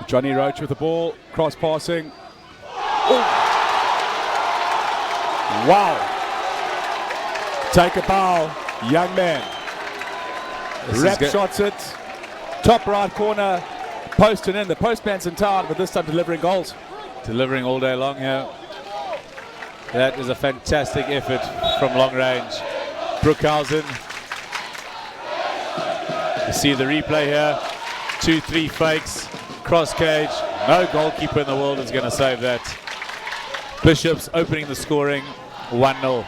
Johnny Roach with the ball, cross passing. Ooh. Wow. Take a bow, young man. Rap shots it. Top right corner, posting in. The postman's in town, but this time delivering goals. Delivering all day long here. That is a fantastic effort from long range. BRUCHHAUSEN. You see the replay here. 2-3 fakes, cross cage. No goalkeeper in the world is going to save that. Bishops opening the scoring, 1-0.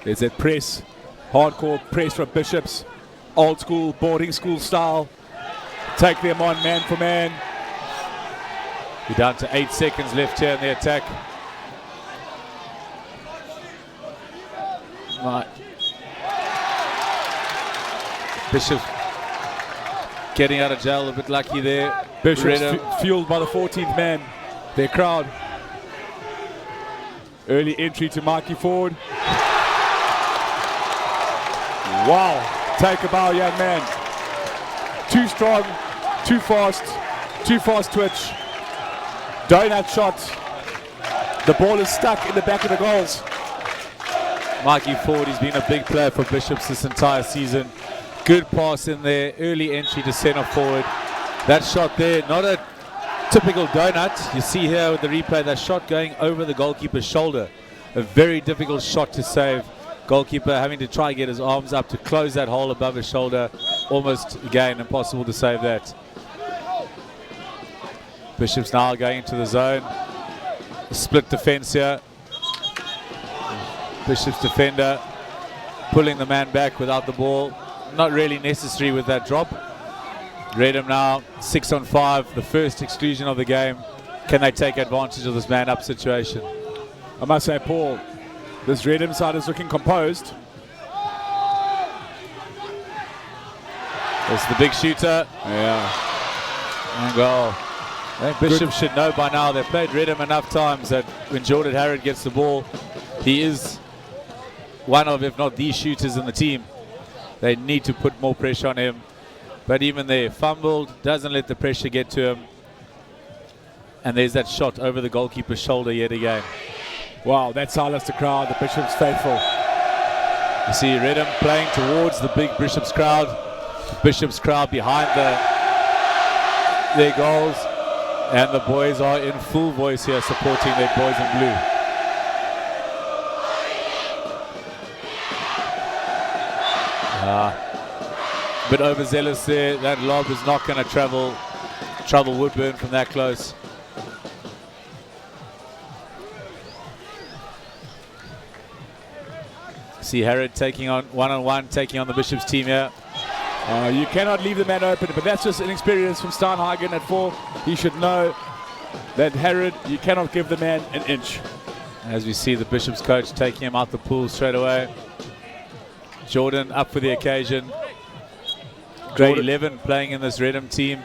There's that press, hardcore press from Bishops. Old school, boarding school style. Take them on man for man. We're down to 8 seconds left here in the attack. Right. Bishop getting out of jail a bit lucky there. Bishop fueled by the 14th man, their crowd. Early entry to Mikey Ford. Wow, take a bow, young man. Too strong, too fast twitch. Donut shot. The ball is stuck in the back of the goals. Mikey Ford, he's been a big player for Bishops this entire season. Good pass in there, early entry to centre forward. That shot there, not a typical donut. You see here with the replay, that shot going over the goalkeeper's shoulder. A very difficult shot to save. Goalkeeper having to try and get his arms up to close that hole above his shoulder. Almost, again, impossible to save that. Bishops now going into the zone. Split defense here. Bishops defender pulling the man back without the ball. Not really necessary with that drop. Reddam now 6 on 5, the first exclusion of the game. Can they take advantage of this man up situation? I must say, Paul, this Reddam side is looking composed. It's the big shooter. Yeah. And goal. Bishop should know by now. They've played Reddam enough times that when Jordan HARROD gets the ball, he is one of, if not the shooters in the team. They need to put more pressure on him. But even there, fumbled, doesn't let the pressure get to him. And there's that shot over the goalkeeper's shoulder yet again. Wow, that silenced the crowd. The Bishops faithful. You see Reddam playing towards the big Bishops crowd. Bishops crowd behind their goals. And the boys are in full voice here supporting their boys in blue. A bit overzealous there. That lob is not going to trouble Woodburn from that close. See HARROD taking on one-on-one, taking on the Bishops team here. You cannot leave the man open, but that's just inexperience from Steinhagen at 4. He should know that HARROD, you cannot give the man an inch. As we see the Bishops coach taking him out the pool straight away. Jordan up for the occasion. Grade 11 playing in this Reddam team.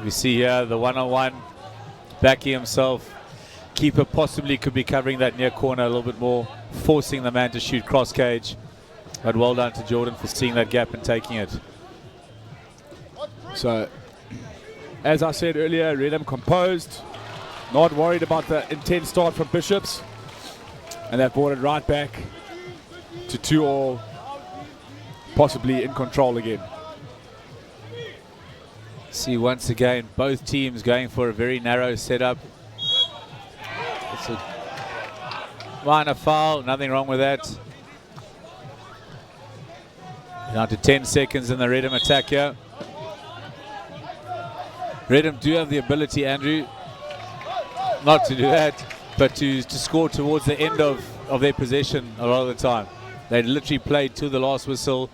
We see here the one-on-one, backing himself. Keeper possibly could be covering that near corner a little bit more, forcing the man to shoot cross cage. But well done to Jordan for seeing that gap and taking it. So, as I said earlier, Reddam composed, not worried about the intense start from Bishops. And they've brought it right back to 2-2, possibly in control again. See once again, both teams going for a very narrow setup. It's a minor foul, nothing wrong with that. Down to 10 seconds in the Reddam attack here. Reddam do have the ability, Andrew, not to do that, but to score towards the end of their possession a lot of the time. They literally played to the last whistle,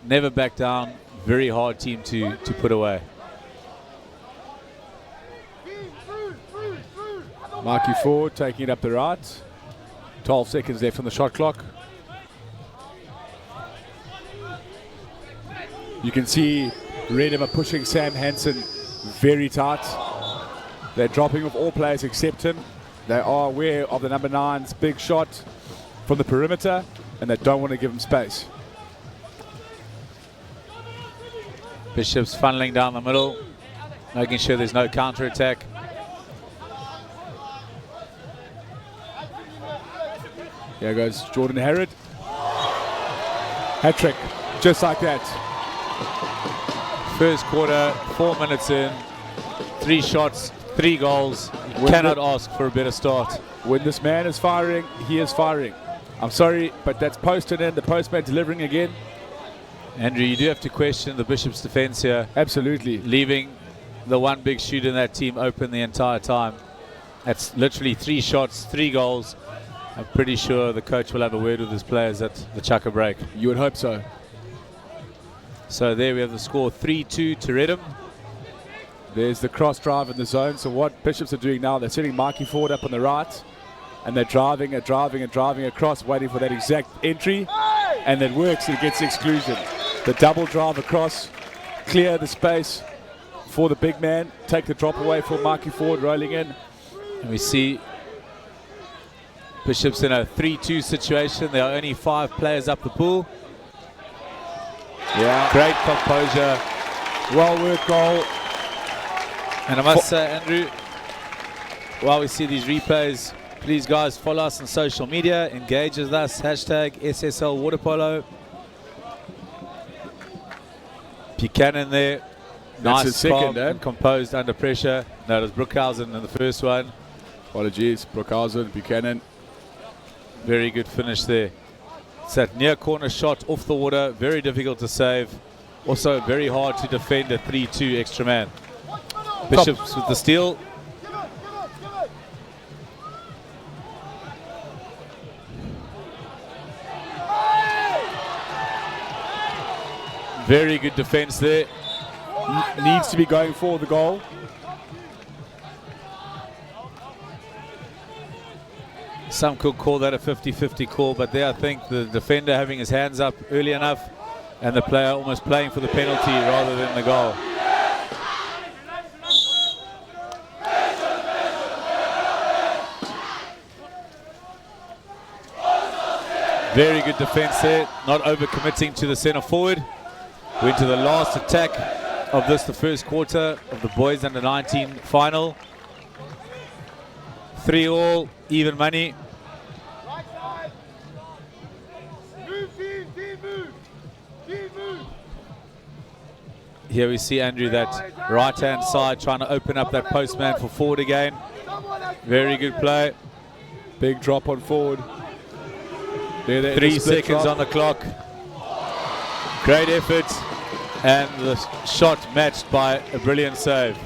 never back down. Very hard team to put away. Mikey Ford taking it up the right. 12 seconds left on the shot clock. You can see Reddam are pushing Sam Hansen very tight. They're dropping off all players except him. They are aware of the number 9's big shot from the perimeter, and they don't want to give him space. Bishops funneling down the middle, making sure there's no counter-attack. Here goes Jordan Harrod. Hat-trick, just like that. First quarter, 4 minutes in, 3 shots, 3 goals. You cannot ask for a better start. When this man is firing, he is firing. I'm sorry, but that's posted in, the postman delivering again. Andrew, you do have to question the Bishops' defense here. Absolutely. Leaving the one big shooter in that team open the entire time. That's literally 3 shots, 3 goals. I'm pretty sure the coach will have a word with his players at the chucker break. You would hope so. So there we have the score, 3-2 to Reddam. There's the cross drive in the zone. So what Bishops are doing now, they're sending Mikey forward up on the right, and they're driving across, waiting for that exact entry, and it works, and it gets the exclusion. The double drive across, clear the space for the big man, take the drop away for Mikey Ford rolling in. And we see Bishops in a 3-2 situation. There are only 5 players up the pool. Yeah. Great composure. Well worked goal. And I must say, Andrew, while we see these replays, please guys follow us on social media, engage with us, hashtag SSL Waterpolo. Buchanan there. That's Nice, second, calm and composed under pressure. No, it was Bruchhausen in the first one. Apologies, Bruchhausen, Buchanan. Very good finish there. It's that near corner shot off the water, very difficult to save. Also very hard to defend a 3-2 extra man. Bishops with the steal. Very good defense there. Needs to be going for the goal. Some could call that a 50-50 call, but there I think the defender having his hands up early enough and the player almost playing for the penalty rather than the goal. Very good defense there, not overcommitting to the center forward. We're into the last attack of this, the first quarter of the boys under 19 final. 3-all, even money. Here we see Andrew, that right hand side trying to open up that postman for forward again. Very good play. Big drop on forward. 3 seconds on the clock. Great effort, and the shot matched by a brilliant save.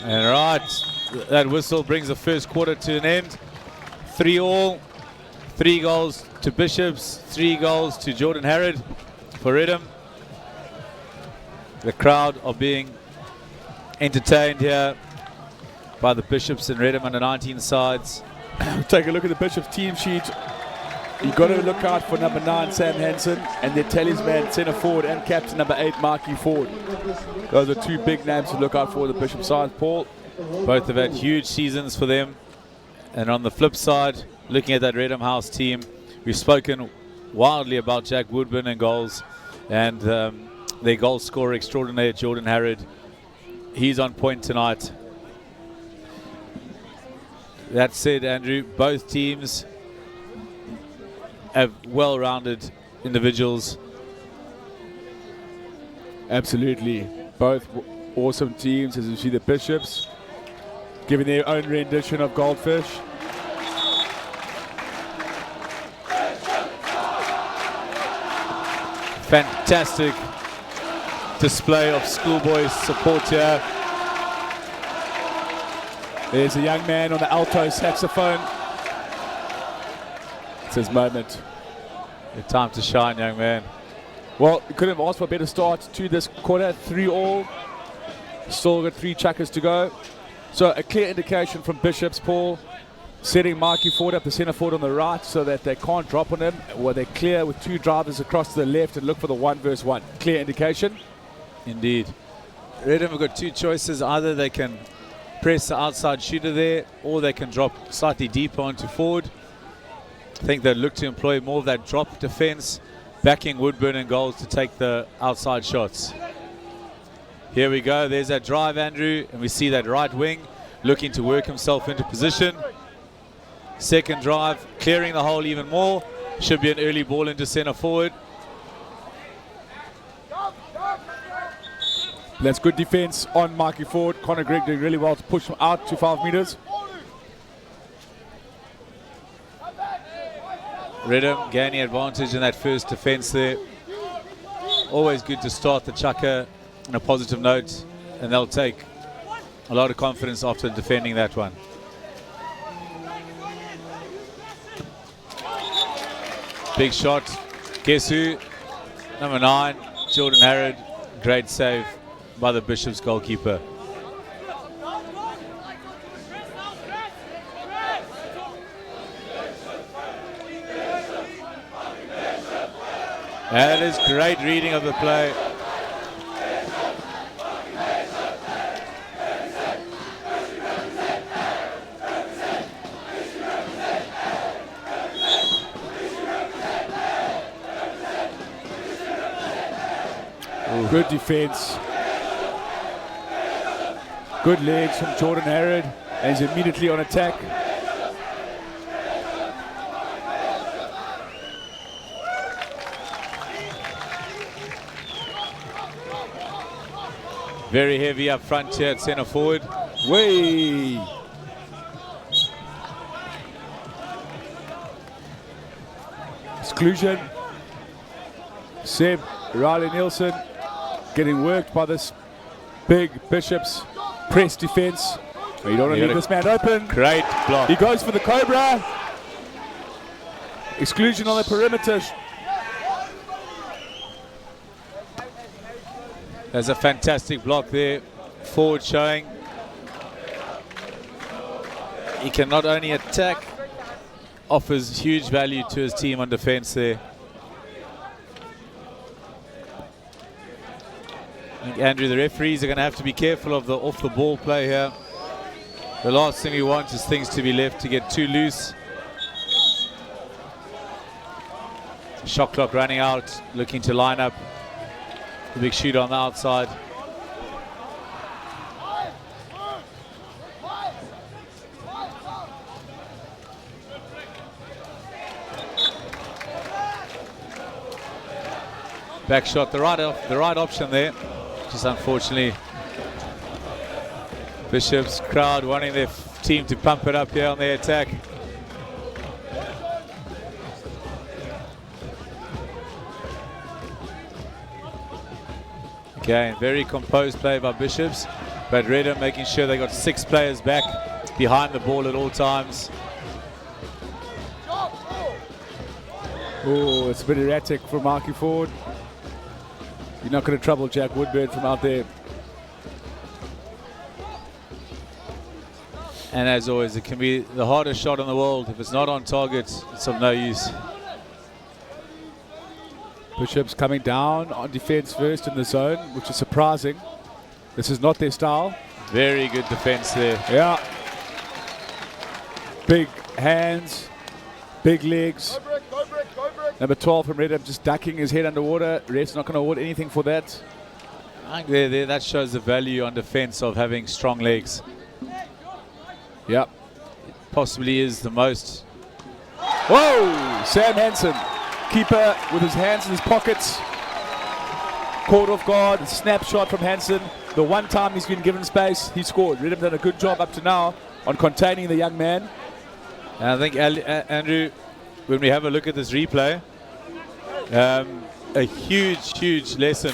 And right, that whistle brings the first quarter to an end. 3-all, 3 goals to Bishops, 3 goals to Jordan Harrod for Reddam. The crowd are being entertained here by the Bishops and Reddam under 19 sides. Take a look at the Bishops team sheet. You've got to look out for number 9, Sam Hansen, and their talisman, centre forward, and captain number 8, Mikey Ford. Those are 2 big names to look out for the Bishop side, Paul. Both have had huge seasons for them. And on the flip side, looking at that Reddam House team, we've spoken wildly about Jack Woodburn and goals, and their goal scorer extraordinaire, Jordan Harrod. He's on point tonight. That said, Andrew, both teams have well-rounded individuals. Absolutely. Both awesome teams, as you see the Bishops giving their own rendition of Goldfish. Fantastic display of schoolboy support here. There's a young man on the alto saxophone. It's his moment. Your time to shine, young man. Well, you couldn't have asked for a better start to this quarter. 3-all. Still got 3 chuckers to go. So a clear indication from Bishops, Paul, setting Mikey Ford up the centre forward on the right so that they can't drop on him. Well, they're clear with 2 drivers across to the left and look for the 1-versus-1. Clear indication. Indeed. Reddam have got 2 choices. Either they can press the outside shooter there, or they can drop slightly deeper onto forward. I think they look to employ more of that drop defense, backing Woodburn and goals to take the outside shots. Here we go, there's that drive, Andrew, and we see that right wing looking to work himself into position. Second drive, clearing the hole even more. Should be an early ball into centre forward. That's good defense on Mikey Ford. Conor Gregg doing really well to push him out to 5 meters. Reddam gaining advantage in that first defense there. Always good to start the chukker on a positive note, and they'll take a lot of confidence after defending that one. Big shot. Guess who? Number 9, Jordan Harrod. Great save by the Bishops goalkeeper. That is great reading of the play. Good defense. Good legs from Jordan Harrod, and he's immediately on attack. Very heavy up front here at centre forward. Way. Exclusion. Seb RIELEY-NIELSEN getting worked by this big Bishops press defense. You don't want to leave this man open. Great block. He goes for the Cobra. Exclusion on the perimeter. There's a fantastic block there. Forward showing. He can not only attack, offers huge value to his team on defense there. I think, Andrew, the referees are going to have to be careful of the off-the-ball play here. The last thing we want is things to be left to get too loose. Shot clock running out, looking to line up the big shooter on the outside. Back shot, the right option there. Just unfortunately, Bishops crowd wanting their team to pump it up here on their attack. Okay, very composed play by Bishops, but Reddam making sure they got 6 players back behind the ball at all times. Oh, it's a bit erratic from Mikey Ford. You're not going to trouble Jack Woodburn from out there. And as always, it can be the hardest shot in the world. If it's not on target, it's of no use. Bishops coming down on defense first in the zone, which is surprising. This is not their style. Very good defense there. Yeah. Big hands, big legs. Number 12 from Reddam just ducking his head underwater. Ref's not going to award anything for that. I think that shows the value on defense of having strong legs. Yep. It possibly is the most. Whoa! Sam Hansen, keeper with his hands in his pockets. Caught off guard, snapshot from Hansen. The one time he's been given space, he scored. Reddam done a good job up to now on containing the young man. And I think, Andrew, when we have a look at this replay, a huge lesson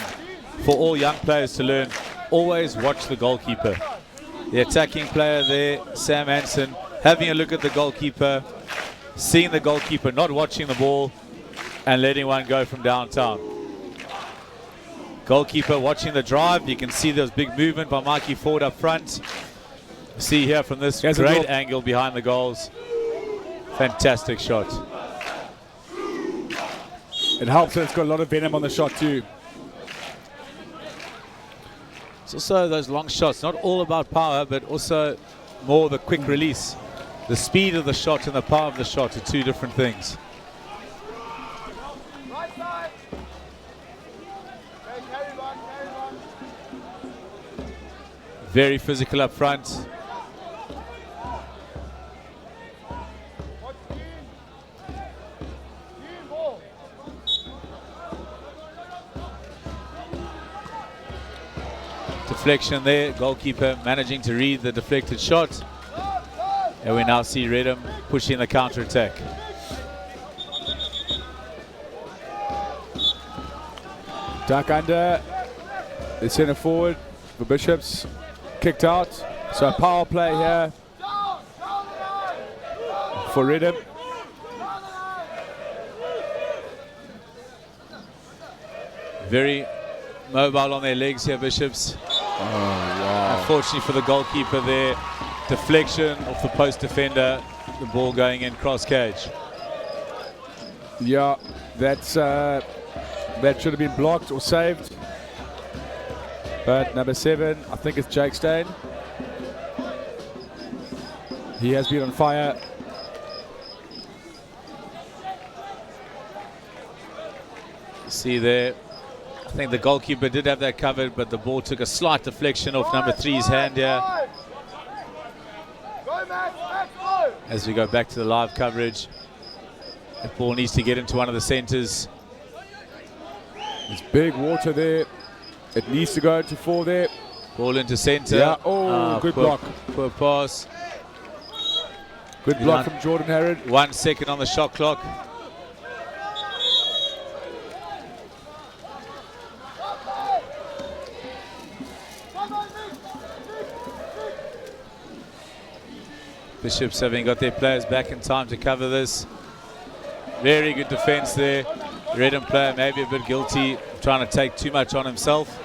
for all young players to learn. Always watch the goalkeeper. The attacking player there, Sam Hansen, having a look at the goalkeeper, seeing the goalkeeper not watching the ball and letting one go from downtown. Goalkeeper watching the drive. You can see there's big movement by Mikey Ford up front. See here from this great angle behind the goals. Fantastic shot. It helps that it's got a lot of venom on the shot too. It's also those long shots, not all about power, but also more the quick release. The speed of the shot and the power of the shot are two different things. Very physical up front. Deflection there, goalkeeper managing to read the deflected shot. And we now see Reddam pushing the counter-attack. Duck under, the centre forward for Bishops, kicked out. So a power play here for Reddam. Very mobile on their legs here, Bishops. Oh, wow. Unfortunately for the goalkeeper there, deflection off the post defender, the ball going in cross cage. Yeah, that's that should have been blocked or saved. But number 7, I think it's Jake Steyn. He has been on fire. See there, I think the goalkeeper did have that covered, but the ball took a slight deflection off number 3's hand here. As we go back to the live coverage, that ball needs to get into one of the centres. There's big water there. It needs to go into 4 there. Ball into centre. Yeah, oh, good block. Poor pass. Good block from Jordan Harrod. 1 second on the shot clock. Bishops having got their players back in time to cover this. Very good defence there. Reddam player maybe a bit guilty, trying to take too much on himself.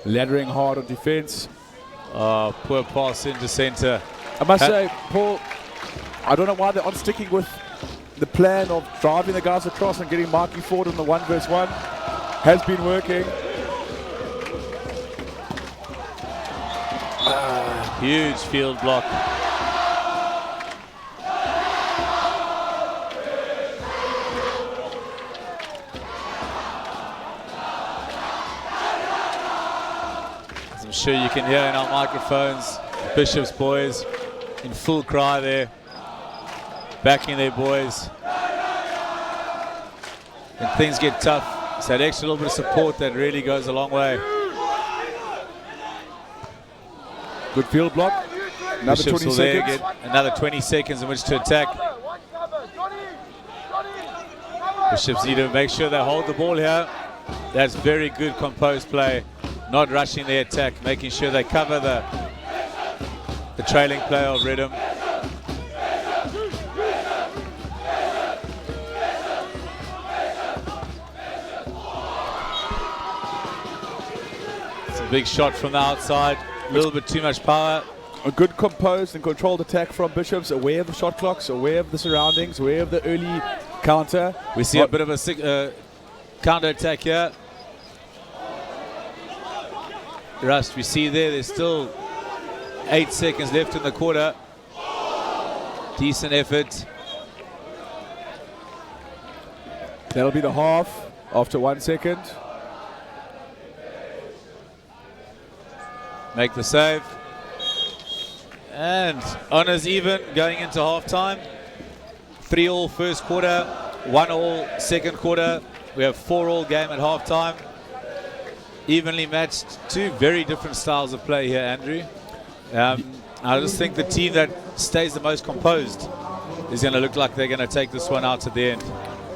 Laddering hard on defence. Oh, poor pass into centre. I must say, Paul, I don't know why they're on sticking with the plan of driving the guys across and getting Mikey forward on the 1-versus-1. Has been working. Huge field block. As I'm sure you can hear in our microphones, Bishop's boys in full cry there, backing their boys. When things get tough, it's that extra little bit of support that really goes a long way. Good field block. Another Bishops 20 there seconds. get another 20 seconds in which to attack. Bishops need to make sure they hold the ball here. That's very good composed play. Not rushing the attack, making sure they cover the trailing player of Reddam. It's a big shot from the outside. A little bit too much power. A good composed and controlled attack from Bishops, aware of the shot clocks, aware of the surroundings, aware of the early counter. We see a bit of a counter attack here. Rust, we see there's still 8 seconds left in the quarter. Decent effort. That'll be the half after 1 second. Make the save. And honours even going into half-time. 3-all first quarter, 1-all second quarter. We have 4-all game at half-time. Evenly matched, two very different styles of play here, Andrew. I just think the team that stays the most composed is going to look like they're going to take this one out at the end.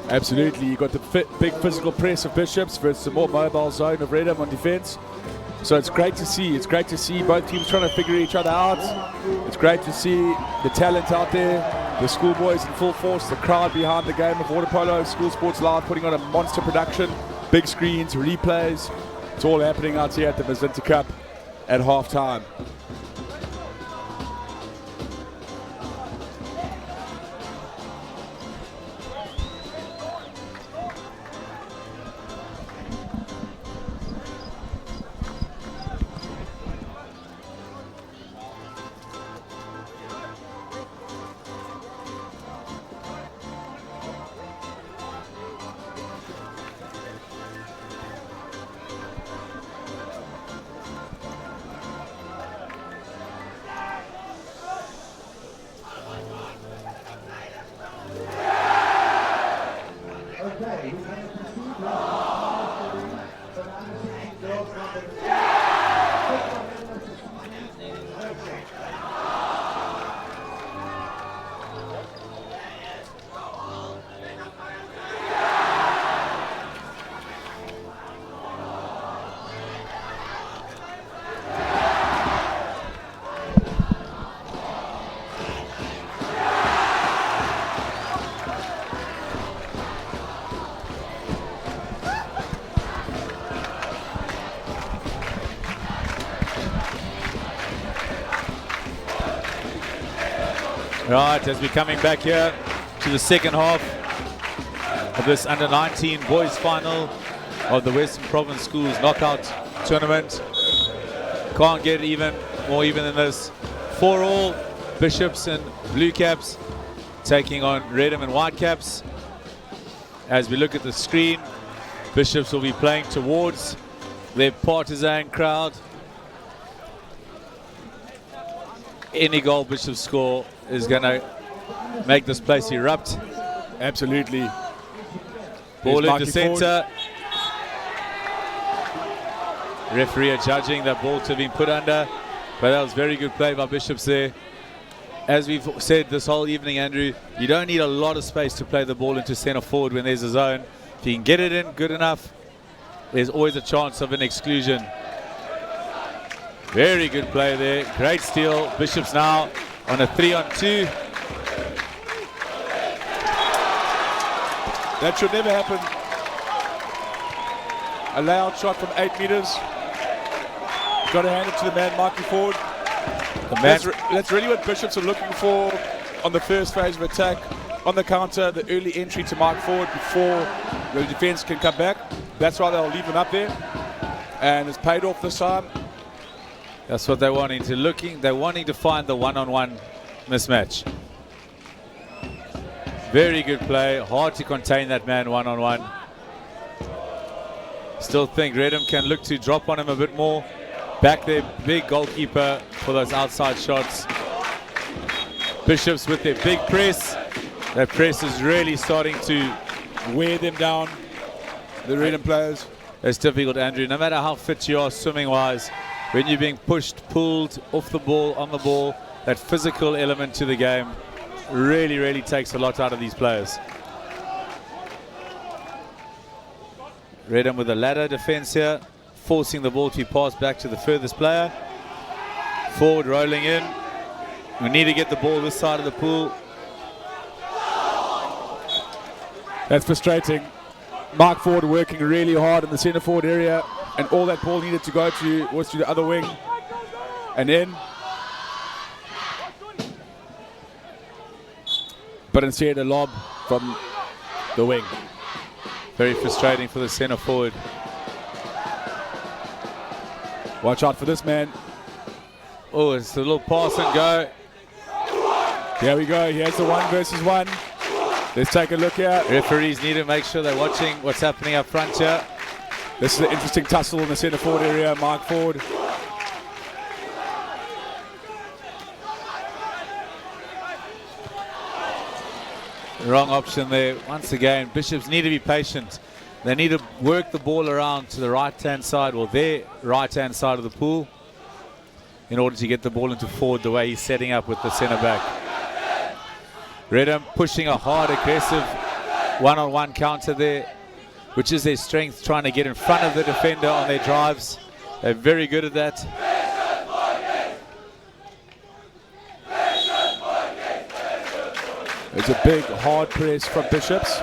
Absolutely. You got the big physical press of Bishops versus the more mobile zone of Reddam on defence. So it's great to see. It's great to see both teams trying to figure each other out. It's great to see the talent out there, the schoolboys in full force, the crowd behind the game of water polo, School Sports Live putting on a monster production, big screens, replays. It's all happening out here at the Mazinter Cup at half-time. Right, as we're coming back here to the second half of this under-19 boys final of the Western Province Schools Knockout Tournament. Can't get more even than this. 4-all, Bishops and Blue Caps taking on Reddam and White Caps. As we look at the screen, Bishops will be playing towards their partisan crowd. Any goal Bishops score is going to make this place erupt. Absolutely. Ball Here's into Mikey centre. Referee are judging that ball to have been put under, but that was very good play by Bishops there. As we've said this whole evening, Andrew, you don't need a lot of space to play the ball into centre forward when there's a zone. If you can get it in good enough, there's always a chance of an exclusion. Very good play there. Great steal. Bishops now on a 3-on-2. That should never happen. A layout shot from 8 meters. Got to hand it to the man marking forward. That's really what Bishops are looking for on the first phase of attack. On the counter, the early entry to mark forward before the defense can come back. That's why they'll leave him up there. And it's paid off this time. That's what they're wanting to they're wanting to find the one-on-one mismatch. Very good play. Hard to contain that man one-on-one. Still think Reddam can look to drop on him a bit more. Back there, big goalkeeper for those outside shots. Bishops with their big press. That press is really starting to Wear them down, the Reddam players. It's difficult, Andrew. No matter how fit you are swimming-wise, when you're being pushed, pulled, off the ball, on the ball, that physical element to the game really, really takes a lot out of these players. Reddam with a ladder defense here, forcing the ball to be passed back to the furthest player. Forward rolling in. We need to get the ball this side of the pool. That's frustrating. Mark Ford working really hard in the centre forward area, and all that ball needed to go to was to the other wing and in. But instead a lob from the wing. Very frustrating for the centre forward. Watch out for this man. Oh, it's a little pass and go. There we go. Here's the 1 versus 1. Let's take a look here. Referees need to make sure they're watching what's happening up front here. This is an interesting tussle in the centre forward area. Mark Ford. Wrong option there. Once again, Bishops need to be patient. They need to work the ball around to the right-hand side, or their right-hand side of the pool, in order to get the ball into forward the way he's setting up with the centre back. Reddam pushing a hard, aggressive one-on-one counter there, which is their strength, trying to get in front of the defender on their drives. They're very good at that. It's a big, hard press from Bishops.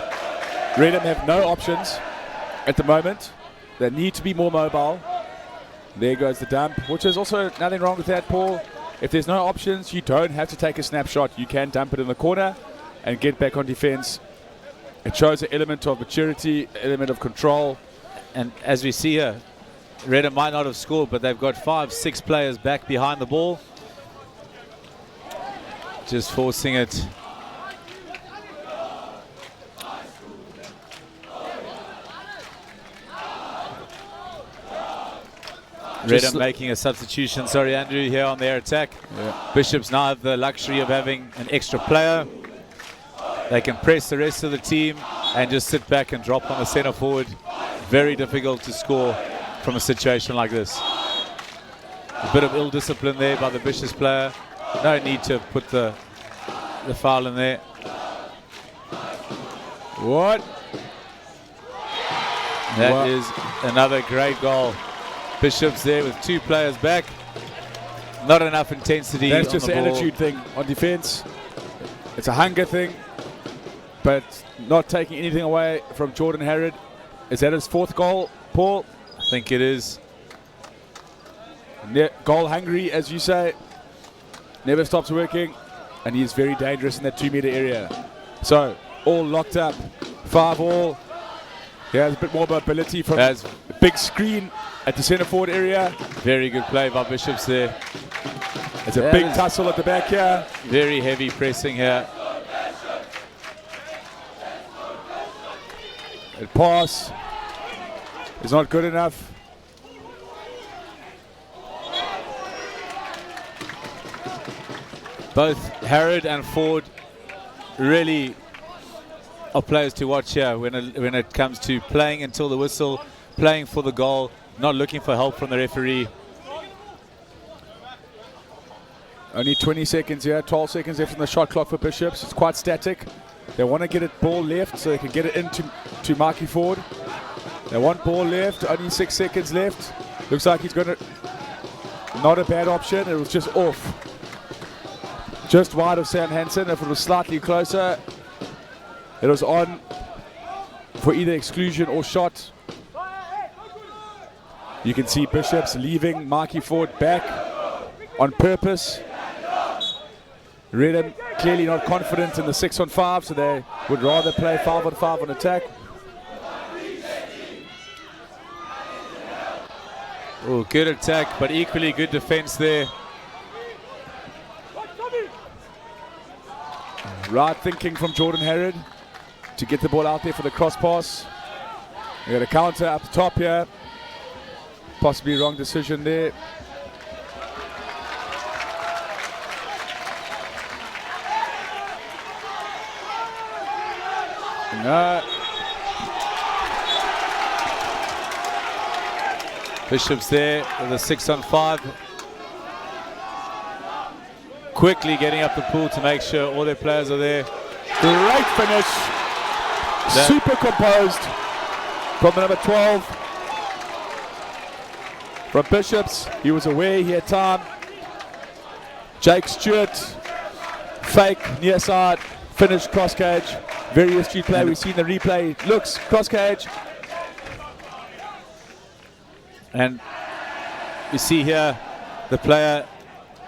Reddam have no options at the moment. They need to be more mobile. There goes the dump, which is also nothing wrong with that, Paul. If there's no options, you don't have to take a snapshot. You can dump it in the corner and get back on defense. It shows an element of maturity, element of control. And as we see here, Reddam might not have scored, but they've got 5-6 players back behind the ball. Just forcing it. Reddam making a substitution, sorry Andrew, here on their attack. Yeah. Bishops now have the luxury of having an extra player. They can press the rest of the team and just sit back and drop on the centre forward. Very difficult to score from a situation like this. A bit of ill discipline there by the Bishops player. No need to put the foul in there. What? That is another great goal. Bishops there with 2 players back. Not enough intensity. That's just an an attitude thing on defense. It's a hunger thing, but not taking anything away from Jordan Harrod. Is that his 4th goal, Paul? I think it is. Goal hungry, as you say. Never stops working. and he is very dangerous in that 2-meter area. So, all locked up. 5 all. He has a bit more mobility from a big screen at the centre forward area. Very good play by Bishops there. It's a big tussle at the back here. Very heavy pressing here. The pass is not good enough. Both Harrod and Ford really are players to watch here when it comes to playing until the whistle, playing for the goal, not looking for help from the referee. Only 20 seconds here, 12 seconds left on the shot clock for Bishops. It's quite static. They want to get it ball left so they can get it into Mikey Ford. They want ball left, only 6 seconds left. Looks like he's going to, not a bad option, it was just off. Just wide of Sam Hansen. If it was slightly closer, it was on for either exclusion or shot. You can see Bishops leaving Mikey Ford back on purpose. Reddam clearly not confident in the 6-on-5, so they would rather play 5-on-5 on attack. Oh, good attack, but equally good defense there. Right thinking from Jordan Harrod to get the ball out there for the cross pass. We got a counter up the top here. Possibly wrong decision there. No. Bishops there with a 6-on-5. Quickly getting up the pool to make sure all their players are there. Great finish. Super composed from the number 12. From Bishops, he was aware he had time. Jake Stewart, fake, near side, finish, cross cage. Very astute play, we've seen the replay. Looks, cross cage. And you see here the player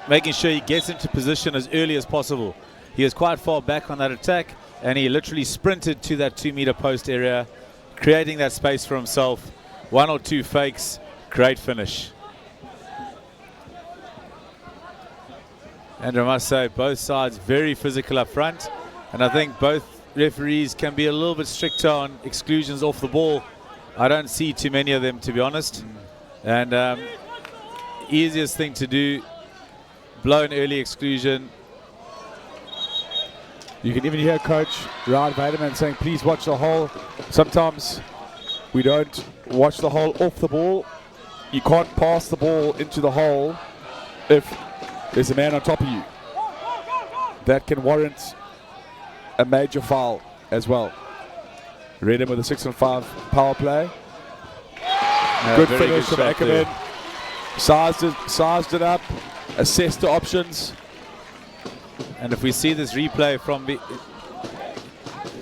making sure he gets into position as early as possible. He is quite far back on that attack, and he literally sprinted to that 2-meter post area, creating that space for himself. 1 or 2 fakes, great finish. And I must say, both sides very physical up front, and I think both referees can be a little bit stricter on exclusions off the ball. I don't see too many of them, to be honest. And easiest thing to do, blow an early exclusion. You can even hear Coach HEINAMANN saying, please watch the hole. Sometimes we don't watch the hole off the ball. You can't pass the ball into the hole if there's a man on top of you. That can warrant a major foul as well. Reddam with a 6-on-5 power play. Good finish from ACKERMAN. Sized it up, assessed the options. And if we see this replay from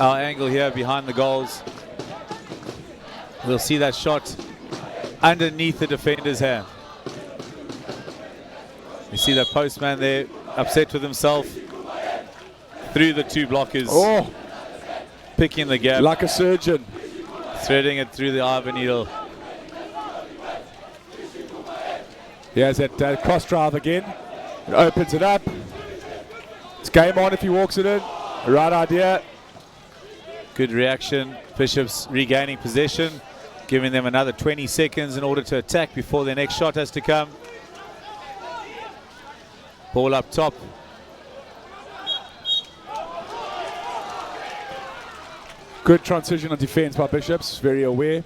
our angle here behind the goals, we'll see that shot underneath the defender's hand. You see that postman there, upset with himself, through the 2 blockers. Oh, picking the gap. like a surgeon. Threading it through the eye of a needle. He has that cross drive again. It opens it up. It's game on if he walks it in. Right idea. Good reaction. Bishops regaining possession, giving them another 20 seconds in order to attack before their next shot has to come. Ball up top. Good transition on defense by Bishops, very aware.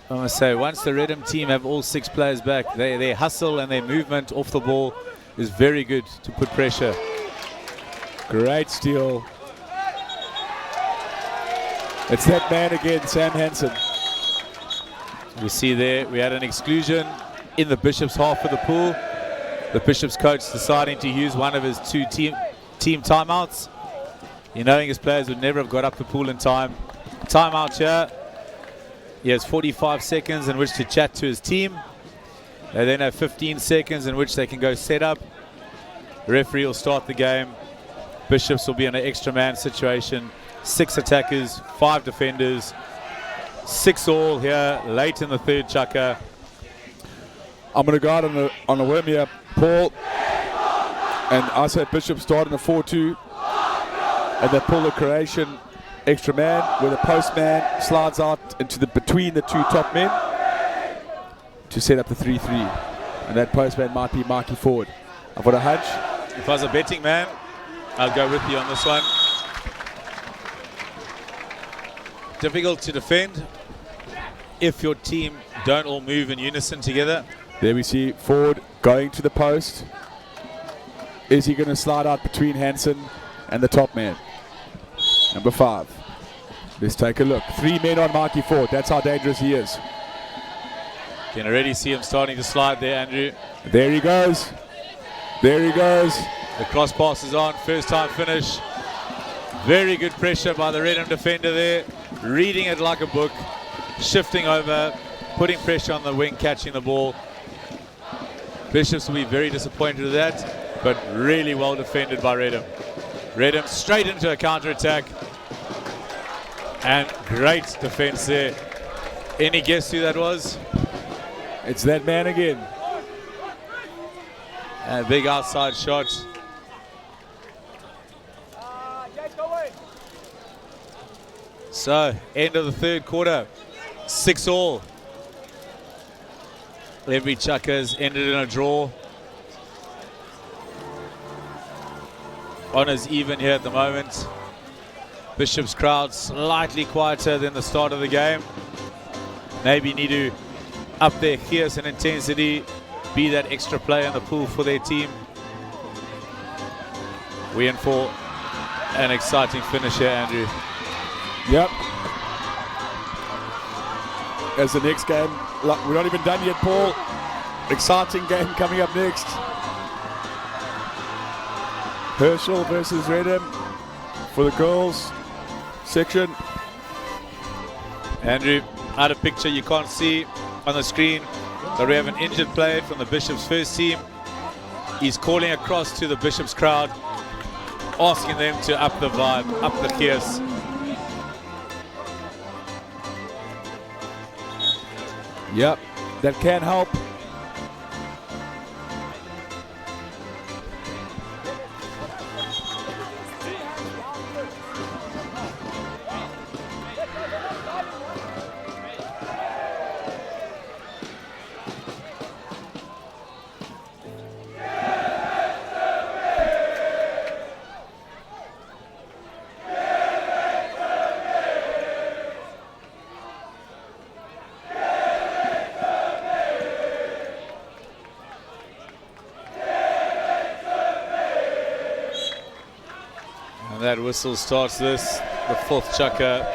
I must say, once the Reddam team have all 6 players back, their hustle and their movement off the ball is very good to put pressure. Great steal. It's that man again, Sam Hansen. We see there, we had an exclusion in the Bishops half of the pool. The Bishops coach deciding to use one of his 2 team timeouts. Knowing his players would never have got up the pool in time. Timeout here. He has 45 seconds in which to chat to his team. They then have 15 seconds in which they can go set up. The referee will start the game. Bishops will be in an extra man situation. 6 attackers, 5 defenders. 6 all here late in the third, Chaka. I'm going to go out on a whim here, Paul. And I said Bishop start in a 4-2. And they pull the Croatian extra man where the postman slides out into between the 2 top men to set up the 3-3. And that postman might be Mikey forward. I've got a hunch. If I was a betting man, I'll go with you on this one. Difficult to defend if your team don't all move in unison together. There we see Ford going to the post. Is he going to slide out between Hansen and the top man? Number 5. Let's take a look. 3 men on Mikey Ford. That's how dangerous he is. You can already see him starting to slide there, Andrew. There he goes. There he goes. The cross pass is on. First time finish. Very good pressure by the Reddam defender there. Reading it like a book. Shifting over. Putting pressure on the wing, catching the ball. Bishops will be very disappointed with that, but really well defended by Reddam. Reddam straight into a counter-attack. And great defense there. Any guess who that was? It's that man again. And a big outside shot. So, end of the third quarter. 6 all. Every Chuckers ended in a draw. Honours even here at the moment. Bishop's crowd slightly quieter than the start of the game. Maybe need to up their fierce and intensity, be that extra player in the pool for their team. We in for an exciting finish here, Andrew. Yep. As the next game, we're not even done yet, Paul. Exciting game coming up next. Herschel versus Reddam for the girls section. Andrew, out of picture you can't see on the screen, but we have an injured player from the Bishops first team. He's calling across to the Bishops crowd, asking them to up the vibe, up the fierce. Yep, that can help. That whistle starts this, the 4th chukker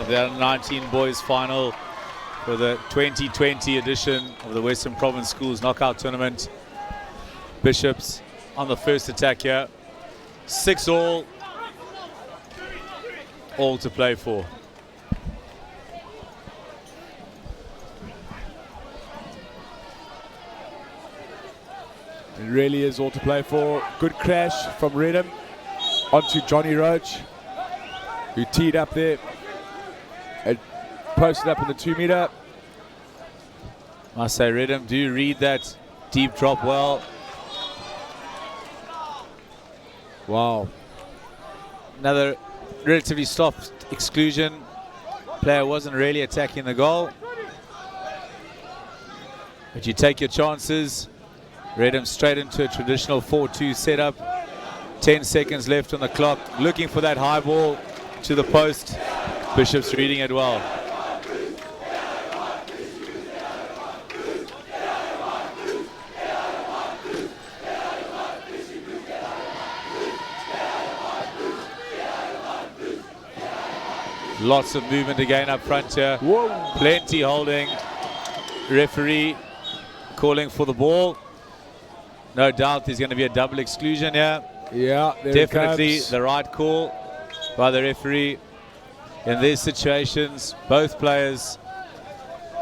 of the U19 boys final for the 2020 edition of the Western Province Schools Knockout Tournament. Bishops on the first attack here. 6 all to play for. It really is all to play for. Good crash from Reddam onto Johnny Roach, who teed up there and posted up in the 2 meter. I say Reddam do read that deep drop well. Wow. Another relatively soft exclusion. Player wasn't really attacking the goal. But you take your chances. Reddam straight into a traditional 4-2 setup. 10 seconds left on the clock. Looking for that high ball to the post. Bishop's reading it well. Lots of movement again up front here. Whoa. Plenty holding. Referee calling for the ball. No doubt there's going to be a double exclusion here. Yeah, there Definitely it comes. the right call by the referee. In these situations, both players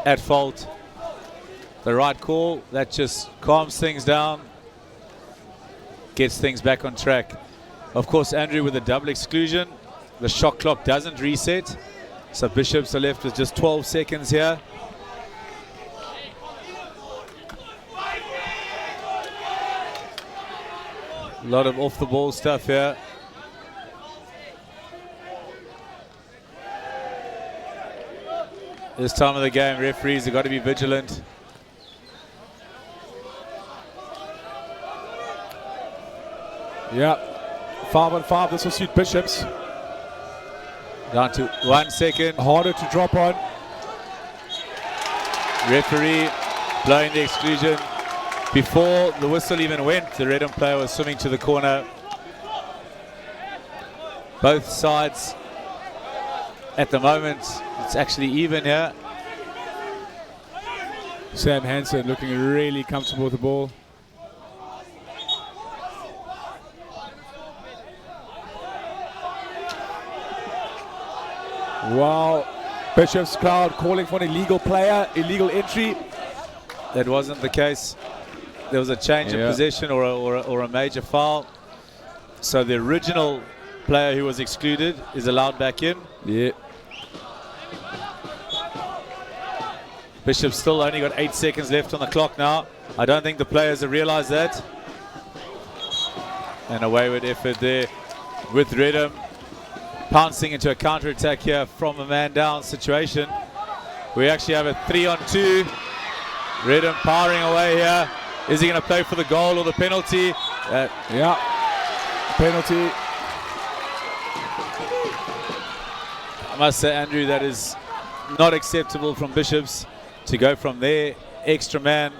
at fault. The right call, that just calms things down, gets things back on track. Of course, Andrew, with a double exclusion, the shot clock doesn't reset. So Bishops are left with just 12 seconds here. A lot of off the ball stuff here. This time of the game, referees have got to be vigilant. Yeah, 5-on-5, this will suit Bishops. Down to 1 second. Harder to drop on. Referee blowing the exclusion. Before the whistle even went, the Reddam player was swimming to the corner. Both sides, at the moment, it's actually even here. Sam Hansen looking really comfortable with the ball. Wow, Bishop's crowd calling for an illegal player, illegal entry. That wasn't the case. There was a change of possession or a major foul. So the original player who was excluded is allowed back in. Yeah. Bishop's still only got 8 seconds left on the clock now. I don't think the players have realized that. And a wayward effort there with Reddam pouncing into a counter-attack here from a man down situation. We actually have a 3-on-2. Reddam powering away here. Is he going to play for the goal or the penalty? Yeah, penalty. I must say, Andrew, that is not acceptable from Bishops to go from their extra man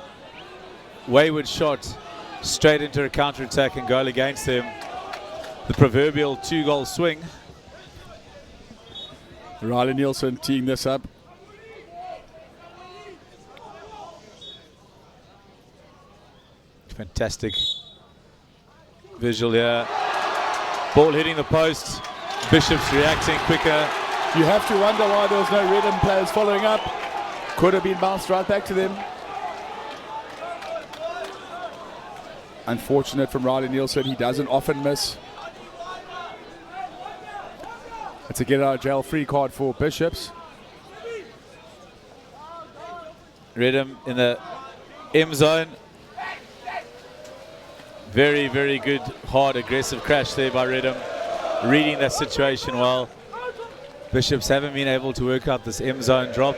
wayward shot straight into a counter-attack and goal against them. The proverbial 2-goal swing. RIELEY-NIELSEN teeing this up. Fantastic visual here. Ball hitting the post. Bishops reacting quicker. You have to wonder why there was no Reddam players following up. Could have been bounced right back to them. Unfortunate from RIELEY-NIELSEN, he doesn't often miss. It's a get out of jail free card for Bishops. Reddam in the M zone. Very, very good, hard, aggressive crash there by Reddam. Reading that situation well. Bishops haven't been able to work out this M zone drop.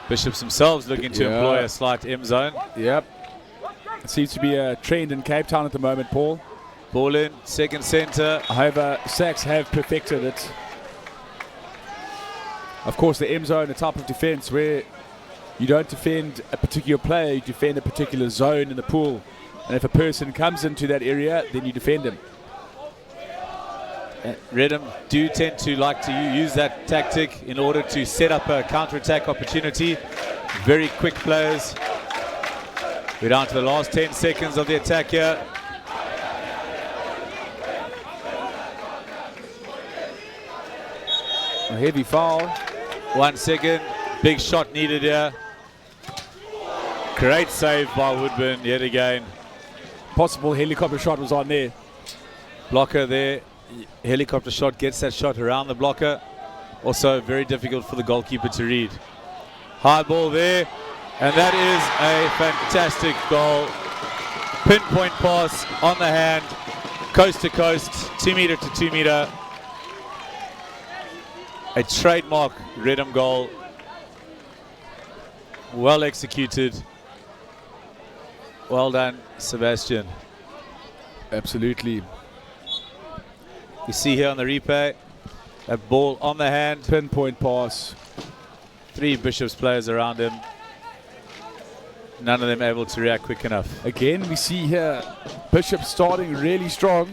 Bishops themselves looking to employ a slight M zone. Yep. It seems to be a trend in Cape Town at the moment, Paul. Ball in, second centre. However, SACS have perfected it. Of course, the M zone, a type of defense where you don't defend a particular player, you defend a particular zone in the pool. And if a person comes into that area, then you defend him. Reddam do tend to like to use that tactic in order to set up a counter-attack opportunity. Very quick players. We're down to the last 10 seconds of the attack here. A heavy foul. 1 second. Big shot needed here. Great save by Woodburn yet again. Possible helicopter shot was on there. Blocker there. Helicopter shot gets that shot around the blocker. Also very difficult for the goalkeeper to read. High ball there. And that is a fantastic goal. Pinpoint pass on the hand. Coast to coast. 2 meter to 2 meter. A trademark Reddam goal. Well executed. Well done, Sebastian. Absolutely. You see here on the replay, that ball on the hand. Pinpoint pass. 3 Bishops players around him. None of them able to react quick enough. Again, we see here Bishop starting really strong.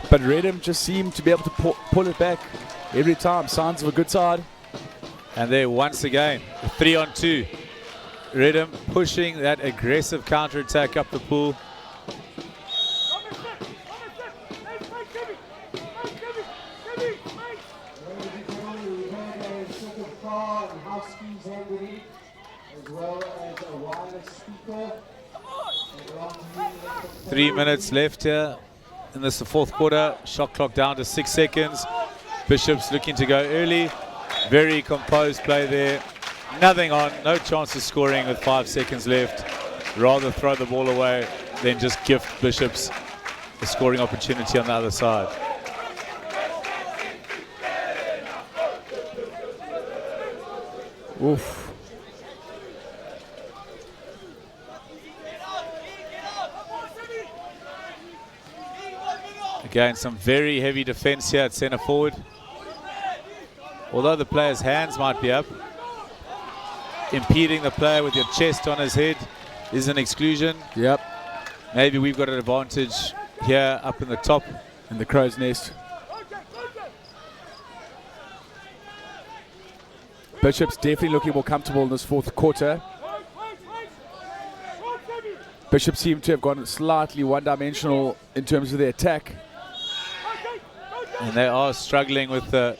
But Reddam just seemed to be able to pull it back every time. Signs of a good side. And there once again, 3-on-2. Reddam pushing that aggressive counter-attack up the pool. house keys handling, as well as a wireless speaker. 3 minutes left here in this fourth quarter. Shot clock down to 6 seconds. Bishops looking to go early. Very composed play there. Nothing on, no chance of scoring with 5 seconds left. Rather throw the ball away than just gift Bishops a scoring opportunity on the other side. Oof. Again, some very heavy defense here at center forward. Although the player's hands might be up, impeding the player with your chest on his head is an exclusion. Yep. Maybe we've got an advantage here up in the top. In the crow's nest. Bishop's definitely looking more comfortable in this fourth quarter. Bishop seem to have gone slightly one-dimensional in terms of their attack. And they are struggling with the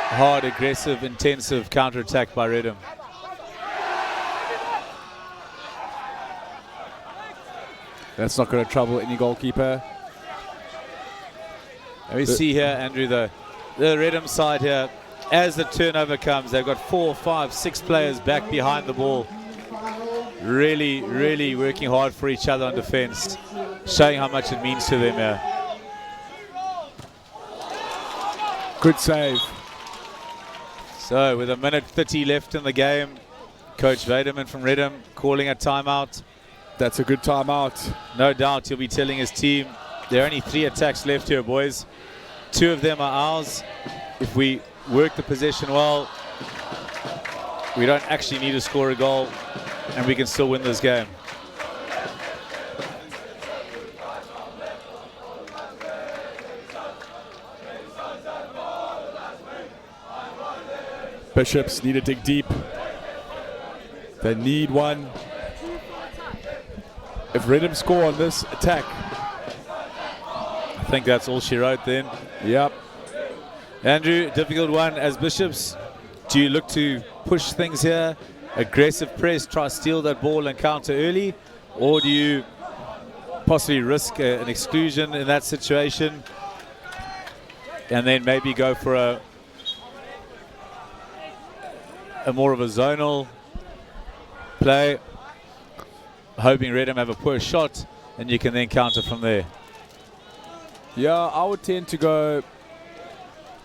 hard, aggressive, intensive counter-attack by Reddam. That's not going to trouble any goalkeeper. And we see here, Andrew, the Reddam side here, as the turnover comes, they've got 4, 5, 6 players back behind the ball. Really, really working hard for each other on defense, showing how much it means to them here. Good save. So with 1:30 left in the game, Coach Weideman from Reddam calling a timeout. That's a good timeout. No doubt he'll be telling his team, there are only 3 attacks left here, boys. 2 of them are ours. If we work the possession well, we don't actually need to score a goal, and we can still win this game. Bishops need to dig deep. They need one. If Reddam score on this attack, I think that's all she wrote then. yep. Andrew, difficult one as Bishops. Do you look to push things here? Aggressive press, try to steal that ball and counter early? Or do you possibly risk an exclusion in that situation and then maybe go for a more of a zonal play, hoping Reddam have a poor shot and you can then counter from there? Yeah, I would tend to go,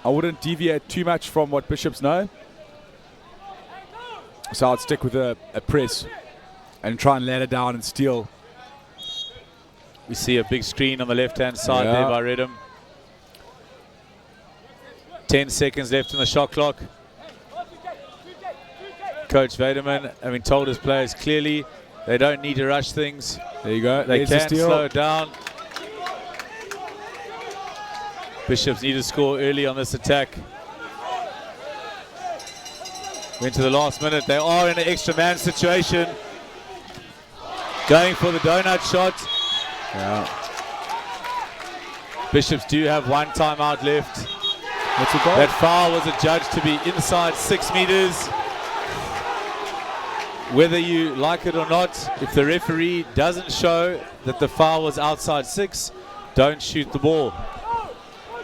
I wouldn't deviate too much from what Bishops know. So I'd stick with a press and try and ladder down and steal. We see a big screen on the left-hand side Yeah. there by Reddam. 10 seconds left in the shot clock. Coach Weideman having told his players clearly they don't need to rush things. There you go. They There's the can steal. slow it down. Bishops need to score early on this attack. Went to the last minute. They are in an extra man situation. Going for the donut shot. Yeah. Bishops do have 1 timeout left. That's a goal. That foul was adjudged to be inside 6 meters. Whether you like it or not, if the referee doesn't show that the foul was outside 6, don't shoot the ball.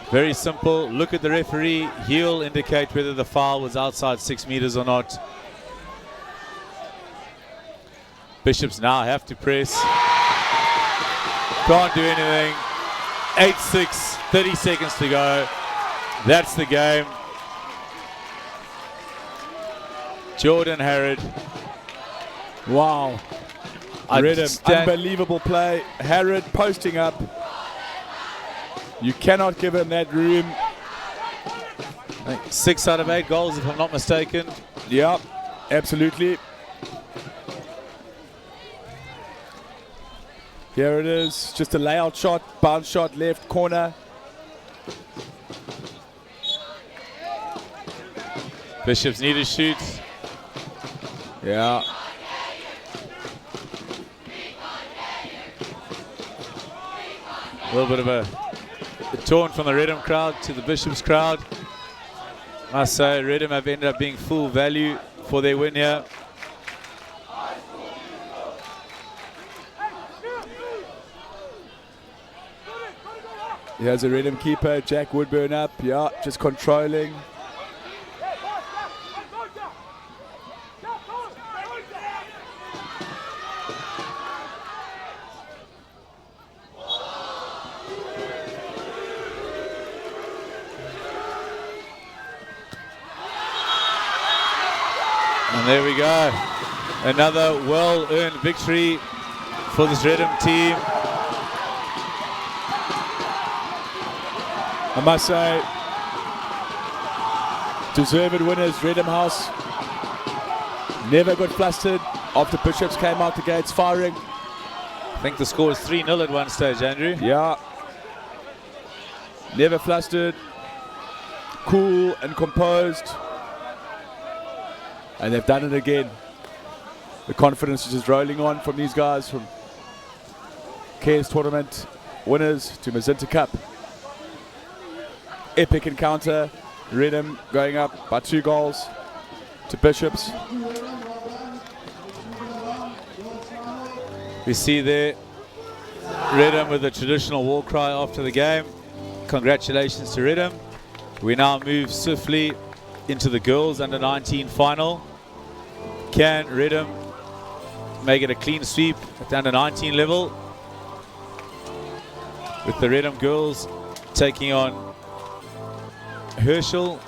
Very simple. Look at the referee. He'll indicate whether the foul was outside 6 meters or not. Bishops now have to press. Can't do anything. 8-6, 30 seconds to go. That's the game. Jordan Harrod. Wow. Reddam, unbelievable play. Harrod posting up. You cannot give him that room. 6 out of 8 goals, if I'm not mistaken. Yep, absolutely. Here it is. Just a layout shot, bounce shot, left corner. Bishops need to shoot. Yeah. A little bit of a taunt from the Reddam crowd to the Bishops crowd. Must say, Reddam have ended up being full value for their win here. Here's a Reddam keeper, Jack Woodburn up. Yeah, just controlling. And there we go. Another well-earned victory for this Reddam team. I must say, deserved winners, Reddam House. Never got flustered after Bishops came out the gates firing. I think the score was 3-0 at one stage, Andrew. Yeah. Never flustered. Cool and composed. And they've done it again. The confidence is just rolling on from these guys, from KS tournament winners to Mazinter Cup. Epic encounter. Reddam going up by 2 goals to Bishops. We see there Reddam with the traditional war cry after the game. Congratulations to Reddam. We now move swiftly into the girls under 19 final. Can Reddam make it a clean sweep at the under 19 level? With the Reddam girls taking on Herschel